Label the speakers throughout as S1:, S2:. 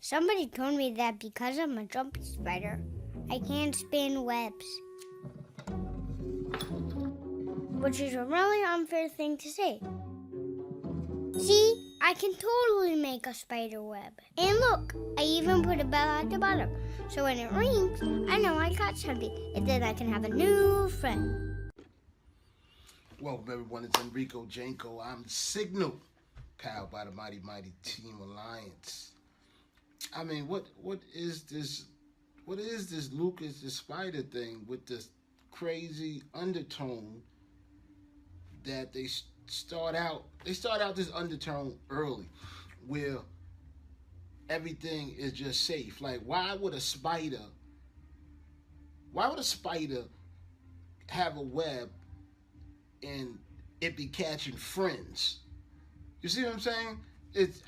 S1: Somebody told me that because I'm a jumpy spider, I can't spin webs. Which is a really unfair thing to say. See, I can totally make a spider web. And look, I even put a bell at the bottom. So when it rings, I know I got something. And then I can have a new friend.
S2: Welcome everyone, it's Enrico Janko. I'm Signal, powered by the mighty Team Alliance. I mean, what is this Lucas the Spider thing with this crazy undertone that they start out this undertone early where everything is just safe. Like, why would a spider have a web and it be catching friends? You see what I'm saying?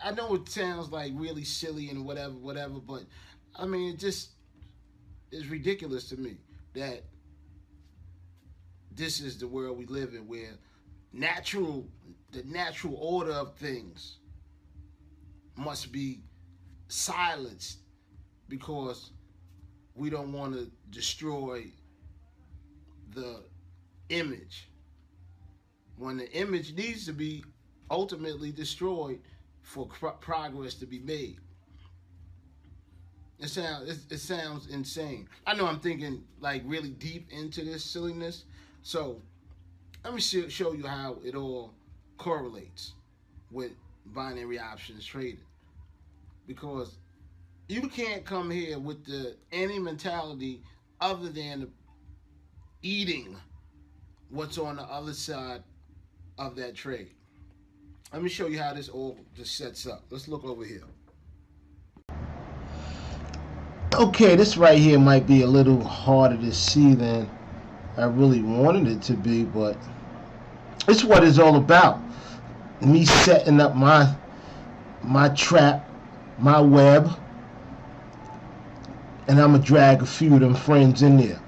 S2: I know it sounds like really silly and whatever, but I mean, it just is ridiculous to me that this is the world we live in, where the natural order of things must be silenced because we don't want to destroy the image, when the image needs to be ultimately destroyed for progress to be made. It sounds insane. I know I'm thinking like really deep into this silliness, so let me show you how it all correlates with binary options trading. Because you can't come here with any mentality other than eating what's on the other side of that trade. Let me show you how this all just sets up. Let's look over here. Okay, this right here might be a little harder to see than I really wanted it to be, but it's what it's all about. Me setting up my trap, my web, and I'm gonna drag a few of them friends in there.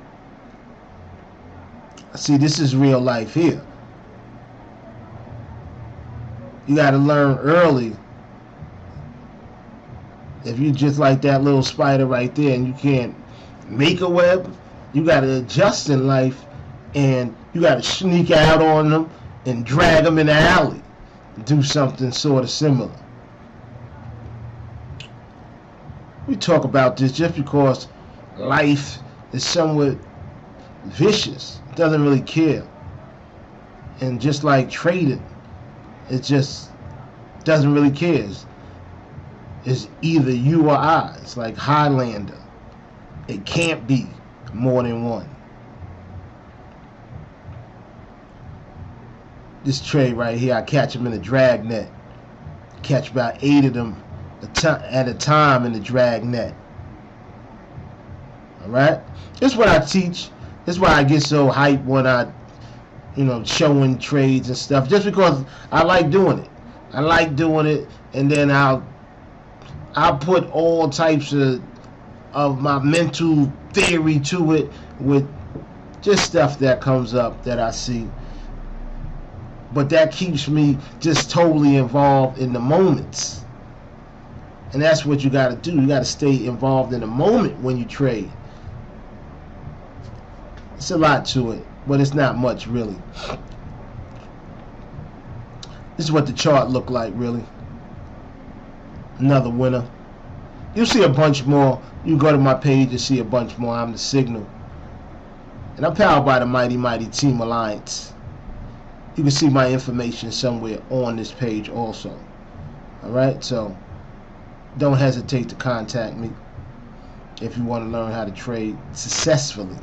S2: See, this is real life here. You gotta learn early. If you just like that little spider right there and you can't make a web, you gotta adjust in life, and you gotta sneak out on them and drag them in the alley. Do something sort of similar. We talk about this just because life is somewhat vicious. It doesn't really care. And just like trading, it just doesn't really care. It's either you or I. It's like Highlander. It can't be more than one. This trade right here, I catch them in a drag net. Catch about 8 of them at a time in the drag net. Alright? This is what I teach. This is why I get so hyped when I, showing trades and stuff. Just because I like doing it. I like doing it, and then I'll put all types of my mental theory to it with just stuff that comes up that I see. But that keeps me just totally involved in the moments. And that's what you got to do. You got to stay involved in the moment when you trade. It's a lot to it, but it's not much really. This is what the chart looked like, really. Another winner. You'll see a bunch more. You can go to my page and see a bunch more. I'm the Signal. And I'm powered by the mighty Team Alliance. You can see my information somewhere on this page also. Alright, so don't hesitate to contact me if you want to learn how to trade successfully.